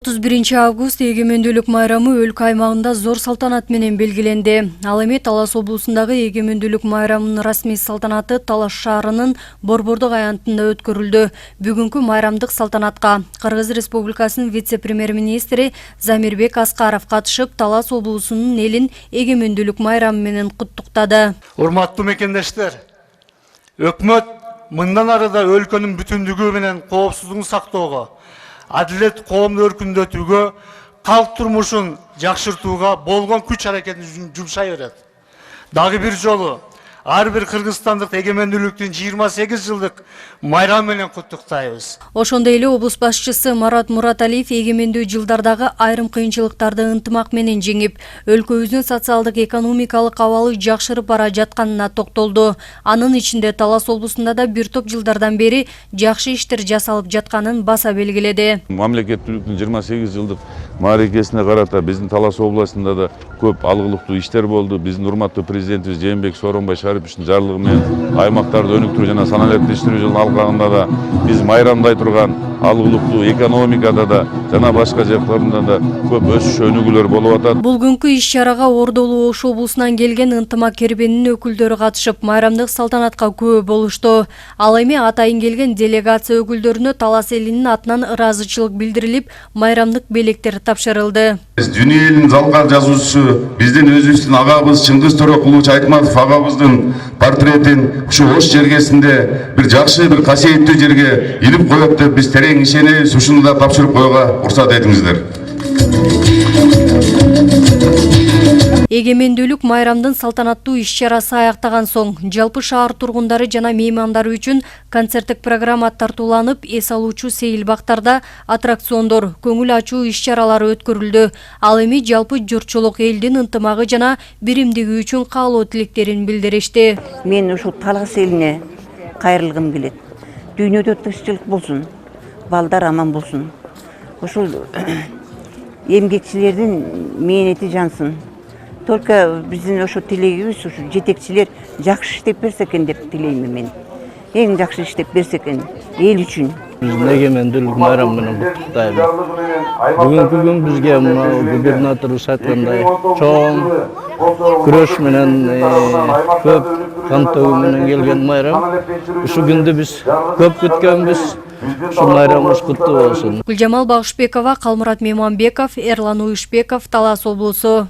31 август эгемендүүлүк майрамы өлкө аймагында зор салтанат менен белгиленди. Ал эми Талас облусундагы эгемендүүлүк майрамынын расмий салтанаты Талас шаарынын Борбордук аянтында өткөрүлдү. Бүгүнкү майрамдык салтанатка Кыргыз Республикасынын вице-премьер-министри Замирбек Аскаров катышып, Талас облусунун элин эгемендүүлүк майрамы менен куттуктады. Урматтуу мекендештер, өкмөт мындан ары да өлкөнүн бүтүндүгү менен коопсуздугун сактоого, адилет коомду өркүндөтүүгө, калк турмушун жакшыртууга болгон күч аракетин жумшай берет. Дагы бир жолу ар бир кыргызстандык эгемендүүлүктүн 28 жылдык майрамы менен куттуктайбыз. Ошондой эле облус башчысы Марат Мураталиев эгемендүү жылдардагы айрым кыйынчылыктарды ынтымак менен жеңип, өлкөбүздүн социалдык экономикалык абалы жакшырып бара жатканына токтолду. Анын ичинде Талас облусунда да бир топ жылдардан бери жакшы иштер жасалып жатканын баса белгиледи. Мамлекеттүүлүктүн 28 жылдык мааракесине карата биздин Талас областында да көп алгылыктуу иштер болду. Биздин урматтуу президентибиз Жээнбек Сооронбай Шариповичтин жарлыгы менен аймактарды өнүктүрүү жана саналептештирүү жылынын алкагында да биз майрамдай турган алгылыктуу экономикада да жана башка жактарында да көп өсүш өнүгүүлөр болуп атат. Бул күнкү иш-чарага Ордолуу Ош облусунан келген ынтымак кербенинин өкүлдөрү катышып, майрамдык салтанатка күбө болушту. Ал эми атайын келген делегация өкүлдөрүнө Талас элинин атынан ыраазычылык билдирилип, майрамдык белектер тапшырылды. Дүйнө элинин залгар жазуучусу биздин өзүбүздүн агабыз Чыңгыз Төрөкулович Айтматов агабыздын портретин ушу Ош жергесинде бир жакшы, бир касиеттүү жерге илип коет деп биз терең ишенебиз. Ушуну да тапшырып коюуга уруксат этиңиздер. Эгемендүүлүк майрамдын салтанаттуу иш-чарасы аяктаган соң, жалпы шаар тургундары жана меймандары үчүн концерттик программа тартууланып, эс алуучу сейилбактарда аттракциондор, көңүл ачуу иш-чаралары өткөрүлдү. Ал эми жалпы журтчулук элдин ынтымагы жана биримдиги үчүн каалоо тилектерин билдиришти. Мен ушу Талас элине кайрылгым келет. Дүйнөдө тынччылык болсун, балдар аман болсун. Ушул эмгекчилердин мээнети жансын. Только биздин ошо тилегибиз ушу жетекчилер жакшы иштеп берсе экен деп тилеймин мен. Эң жакшы иштеп берсе экен эл үчүн. Биздин эгемендүүлүк майрамы менен куттуктайбыз. Бүгүнкү күн бизге губернаторубуз айткандай чоң күрөш менен көп кан төгүү менен келген майрам. Ушу күндү биз көп күткөнбүз. Ушу майрамыбыз куттуу болсун. Гүлжамал Багышбекова, Калмурат Меманбеков, Эрлан Уюшбеков, Талас облусу.